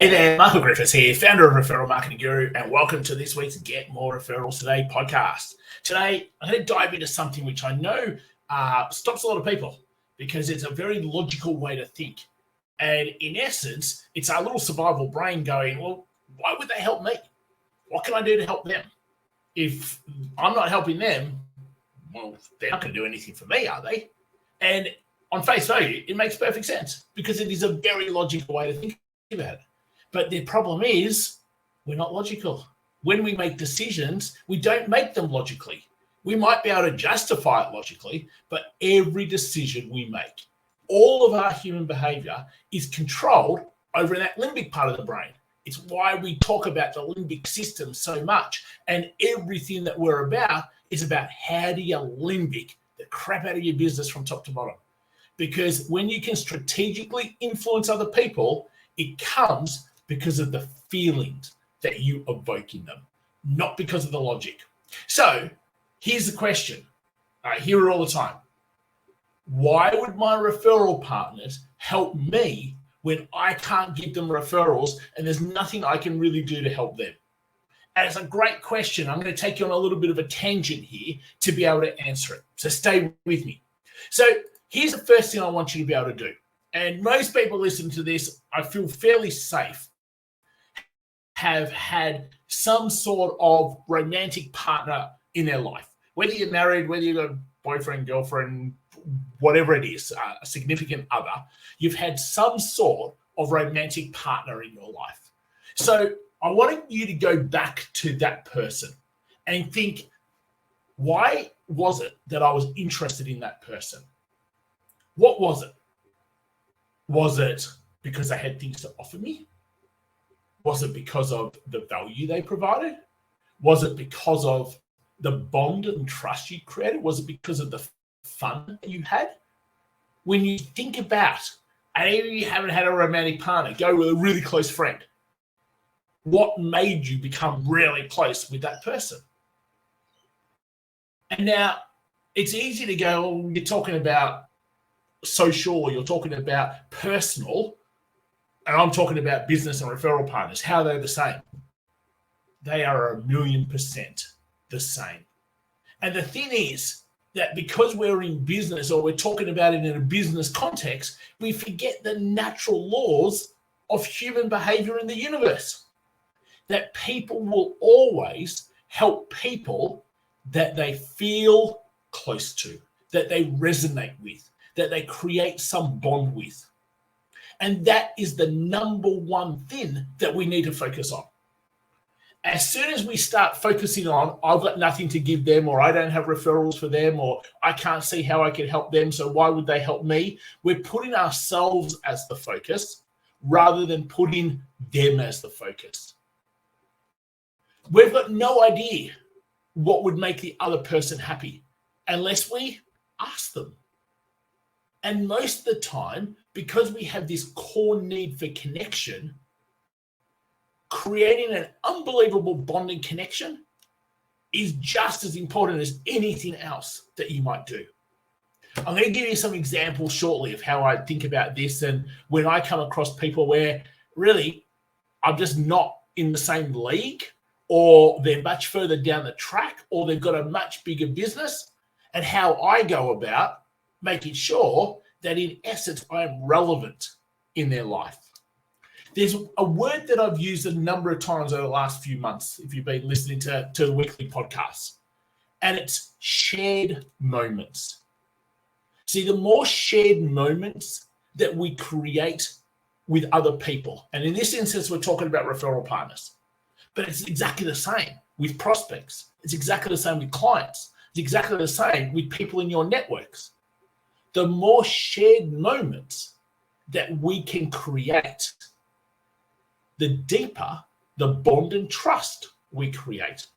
Hey there, Michael Griffiths here, founder of Referral Marketing Guru, and welcome to this week's Get More Referrals Today podcast. Today, I'm going to dive into something which I know stops a lot of people because it's a very logical way to think. And in essence, it's our little survival brain going, well, why would they help me? What can I do to help them? If I'm not helping them, well, they're not going to do anything for me, are they? And on face value, it makes perfect sense because it is a very logical way to think about it. But the problem is we're not logical. When we make decisions, we don't make them logically. We might be able to justify it logically, but every decision we make, all of our human behavior is controlled over that limbic part of the brain. It's why we talk about the limbic system so much. And everything that we're about is about how do you limbic the crap out of your business from top to bottom. Because when you can strategically influence other people, it comes because of the feelings that you evoke in them, not because of the logic. So here's the question. I hear it all the time. Why would my referral partners help me when I can't give them referrals and there's nothing I can really do to help them? And it's a great question. I'm going to take you on a little bit of a tangent here to be able to answer it. So stay with me. So here's the first thing I want you to be able to do. And most people listening to this, I feel fairly safe, have had some sort of romantic partner in their life. Whether you're married, whether you've got a boyfriend, girlfriend, whatever it is, a significant other, you've had some sort of romantic partner in your life. So I want you to go back to that person and think, why was it that I was interested in that person? What was it? Was it because they had things to offer me? Was it because of the value they provided? Was it because of the bond and trust you created? Was it because of the fun that you had? When you think about, and even if you haven't had a romantic partner, go with a really close friend. What made you become really close with that person? And now it's easy to go, well, you're talking about social, or you're talking about personal, and I'm talking about business and referral partners. How they're the same? They are 1,000,000% the same. And the thing is that because we're in business, or we're talking about it in a business context, we forget the natural laws of human behavior in the universe. That people will always help people that they feel close to, that they resonate with, that they create some bond with. And that is the number one thing that we need to focus on. As soon as we start focusing on, I've got nothing to give them, or I don't have referrals for them, or I can't see how I can help them, so why would they help me? We're putting ourselves as the focus rather than putting them as the focus. We've got no idea what would make the other person happy unless we ask them. And most of the time, because we have this core need for connection, creating an unbelievable bonding connection is just as important as anything else that you might do. I'm going to give you some examples shortly of how I think about this, and when I come across people where really I'm just not in the same league, or they're much further down the track, or they've got a much bigger business, and how I go about making sure that in essence I am relevant in their life. There's a word that I've used a number of times over the last few months, if you've been listening to the weekly podcasts, and it's shared moments. See, the more shared moments that we create with other people, and in this instance, we're talking about referral partners, but it's exactly the same with prospects. It's exactly the same with clients. It's exactly the same with people in your networks. The more shared moments that we can create, the deeper the bond and trust we create.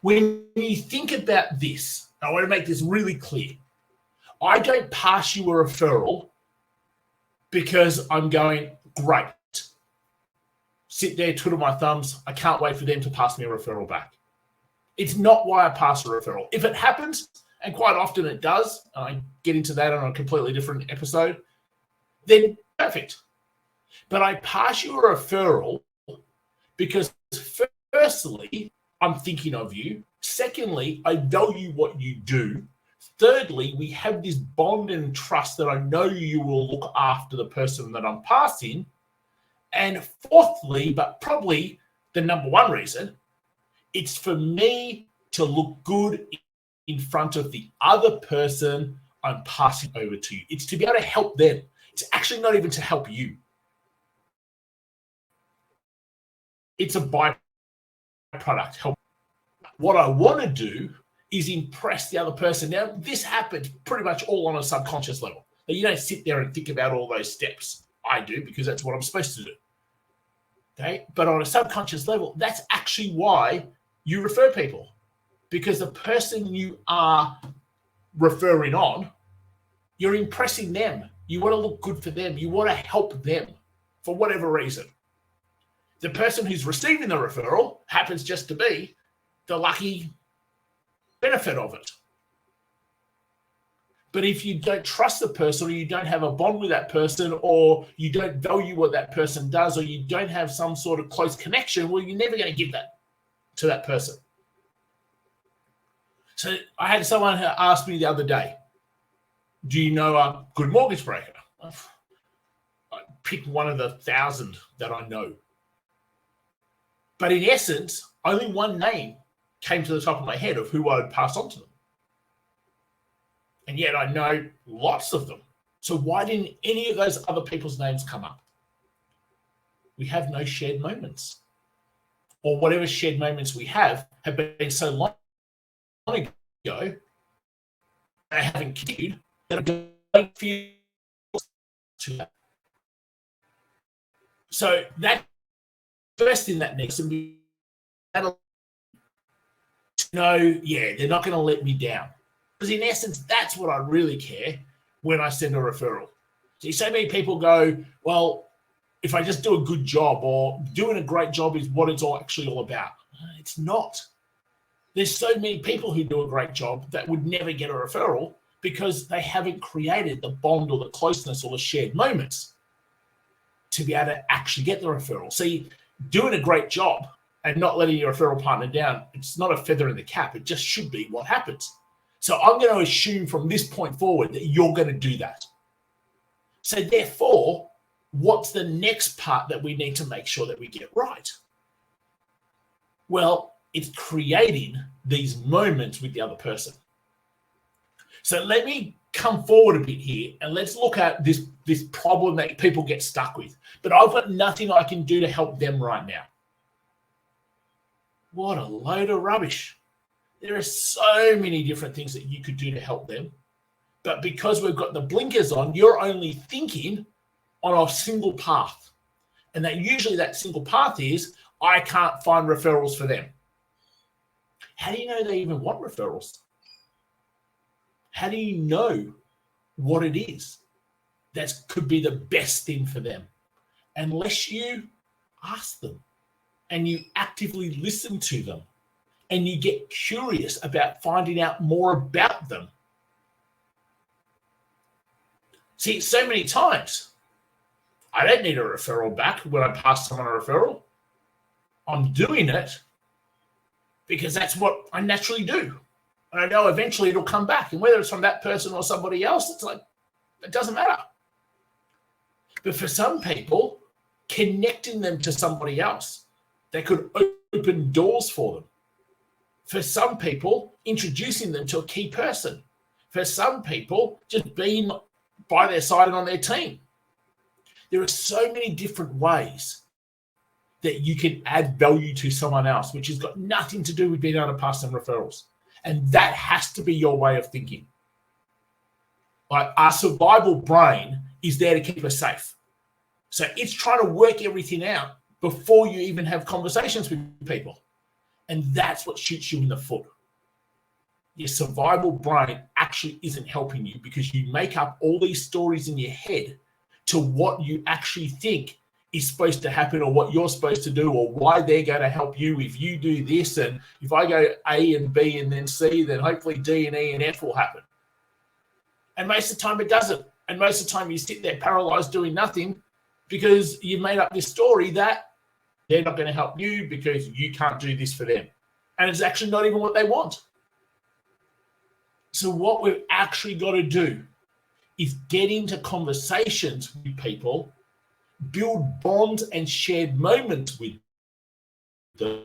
When you think about this, I want to make this really clear. I don't pass you a referral because I'm going, great, sit there, twiddle my thumbs. I can't wait for them to pass me a referral back. It's not why I pass a referral. If it happens, and quite often it does, I get into that on a completely different episode, then perfect. But I pass you a referral because firstly, I'm thinking of you. Secondly, I value what you do. Thirdly, we have this bond and trust that I know you will look after the person that I'm passing. And fourthly, but probably the number one reason, it's for me to look good in front of the other person I'm passing over to you. It's to be able to help them. It's actually not even to help you. It's a byproduct. Help. What I want to do is impress the other person. Now, this happens pretty much all on a subconscious level. You don't sit there and think about all those steps. I do because that's what I'm supposed to do. Okay, but on a subconscious level, that's actually why you refer people, because the person you are referring on, you're impressing them. You want to look good for them. You want to help them for whatever reason. The person who's receiving the referral happens just to be the lucky benefit of it. But if you don't trust the person, or you don't have a bond with that person, or you don't value what that person does, or you don't have some sort of close connection, well, you're never going to give that to that person. So I had someone who asked me the other day, do you know a good mortgage broker? I picked one of the 1,000 that I know. But in essence, only one name came to the top of my head of who I would pass on to them. And yet I know lots of them. So why didn't any of those other people's names come up? We have no shared moments. Or whatever shared moments we have been so long ago, they haven't continued, that I don't feel to that. So that first thing that needs to be to know, yeah, they're not going to let me down. Because in essence, that's what I really care when I send a referral. See, so many people go, well, if I just do a good job, or doing a great job is what it's all actually all about. It's not. There's so many people who do a great job that would never get a referral because they haven't created the bond or the closeness or the shared moments to be able to actually get the referral. See, doing a great job and not letting your referral partner down, it's not a feather in the cap. It just should be what happens. So I'm going to assume from this point forward that you're going to do that. So therefore, what's the next part that we need to make sure that we get right? Well, it's creating these moments with the other person. So let me come forward a bit here and let's look at this problem that people get stuck with. But I've got nothing I can do to help them right now. What a load of rubbish. There are so many different things that you could do to help them. But because we've got the blinkers on, you're only thinking on a single path. And that usually that single path is, I can't find referrals for them. How do you know they even want referrals? How do you know what it is that could be the best thing for them? Unless you ask them and you actively listen to them and you get curious about finding out more about them. See, so many times, I don't need a referral back when I pass someone a referral. I'm doing it because that's what I naturally do. And I know eventually it'll come back. And whether it's from that person or somebody else, it's like, it doesn't matter. But for some people, connecting them to somebody else that could open doors for them. For some people, introducing them to a key person. For some people, just being by their side and on their team. There are so many different ways that you can add value to someone else, which has got nothing to do with being able to pass them referrals. And that has to be your way of thinking. Like, our survival brain is there to keep us safe. So it's trying to work everything out before you even have conversations with people. And that's what shoots you in the foot. Your survival brain actually isn't helping you because you make up all these stories in your head to what you actually think is supposed to happen, or what you're supposed to do, or why they're going to help you if you do this. And if I go A and B and then C, then hopefully D and E and F will happen. And most of the time it doesn't. And most of the time you sit there paralyzed doing nothing, because you've made up this story that they're not going to help you because you can't do this for them. And it's actually not even what they want. So what we've actually got to do is get into conversations with people, build bonds and shared moments with them,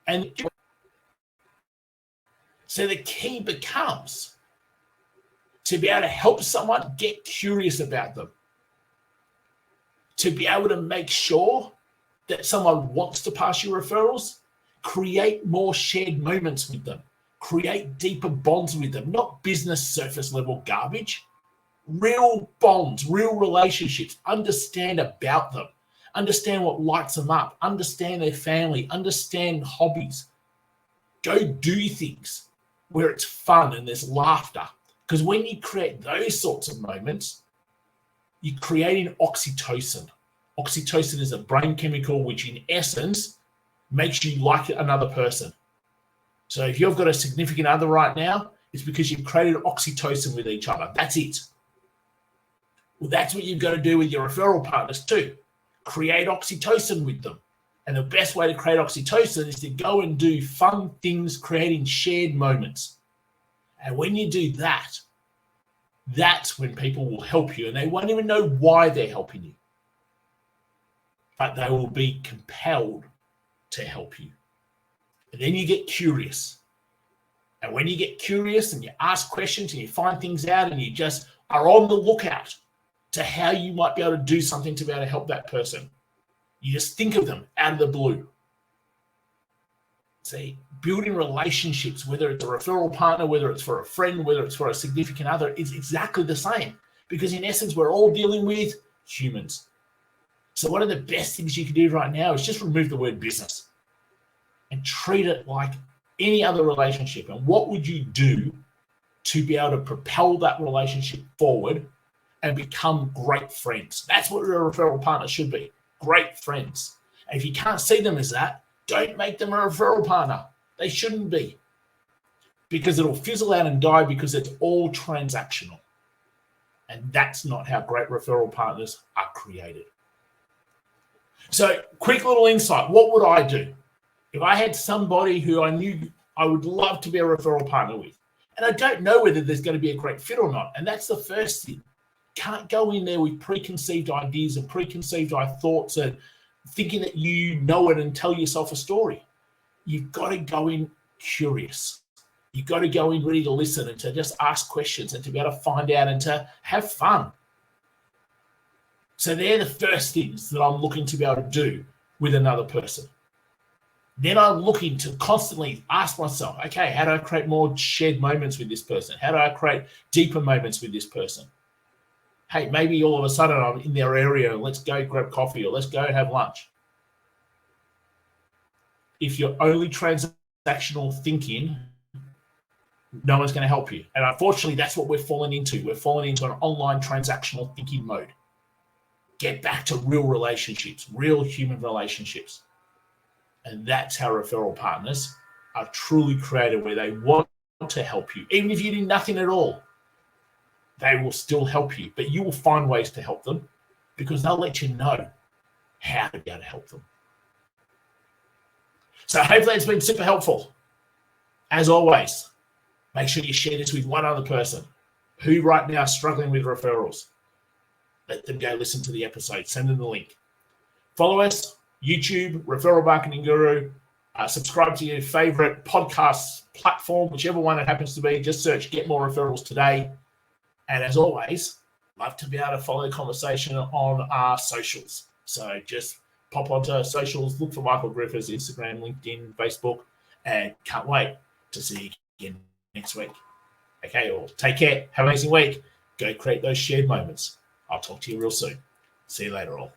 and so the key becomes to be able to help someone get curious about them, to be able to make sure that someone wants to pass you referrals, create more shared moments with them, create deeper bonds with them, not business surface level garbage, real bonds, real relationships, understand about them, understand what lights them up, understand their family, understand hobbies, go do things where it's fun and there's laughter. Because when you create those sorts of moments, you're creating oxytocin. Oxytocin is a brain chemical which in essence makes you like another person. So if you've got a significant other right now, it's because you've created oxytocin with each other. That's it. Well, that's what you've got to do with your referral partners too. Create oxytocin with them. And the best way to create oxytocin is to go and do fun things, creating shared moments. And when you do that, that's when people will help you, and they won't even know why they're helping you, but they will be compelled to help you. And then you get curious. And when you get curious and you ask questions and you find things out and you just are on the lookout to how you might be able to do something to be able to help that person, you just think of them out of the blue. See, building relationships, whether it's a referral partner, whether it's for a friend, whether it's for a significant other, is exactly the same. Because in essence, we're all dealing with humans. So one of the best things you can do right now is just remove the word business and treat it like any other relationship. And what would you do to be able to propel that relationship forward and become great friends? That's what your referral partner should be, great friends. And if you can't see them as that, don't make them a referral partner. They shouldn't be, because it'll fizzle out and die because it's all transactional. And that's not how great referral partners are created. So quick little insight. What would I do if I had somebody who I knew I would love to be a referral partner with, and I don't know whether there's going to be a great fit or not? And that's the first thing. Can't go in there with preconceived ideas and preconceived thoughts and thinking that you know it and tell yourself a story. You've got to go in curious. You've got to go in ready to listen and to just ask questions and to be able to find out and to have fun. So they're the first things that I'm looking to be able to do with another person. Then I'm looking to constantly ask myself, okay, how do I create more shared moments with this person? How do I create deeper moments with this person? Hey, maybe all of a sudden I'm in their area, let's go grab coffee or let's go have lunch. If you're only transactional thinking, no one's going to help you. And unfortunately, that's what we're falling into. We're falling into an online transactional thinking mode. Get back to real relationships, real human relationships. And that's how referral partners are truly created, where they want to help you. Even if you do nothing at all, they will still help you, but you will find ways to help them because they'll let you know how to be able to help them. So hopefully it's been super helpful. As always, make sure you share this with one other person who right now is struggling with referrals. Let them go listen to the episode. Send them the link. Follow us, YouTube, Referral Marketing Guru. Subscribe to your favorite podcast platform, whichever one it happens to be. Just search Get More Referrals today. And as always, love to be able to follow the conversation on our socials. So just pop onto socials, look for Michael Griffiths, Instagram, LinkedIn, Facebook, and can't wait to see you again next week. Okay, all take care. Have an amazing week. Go create those shared moments. I'll talk to you real soon. See you later, all.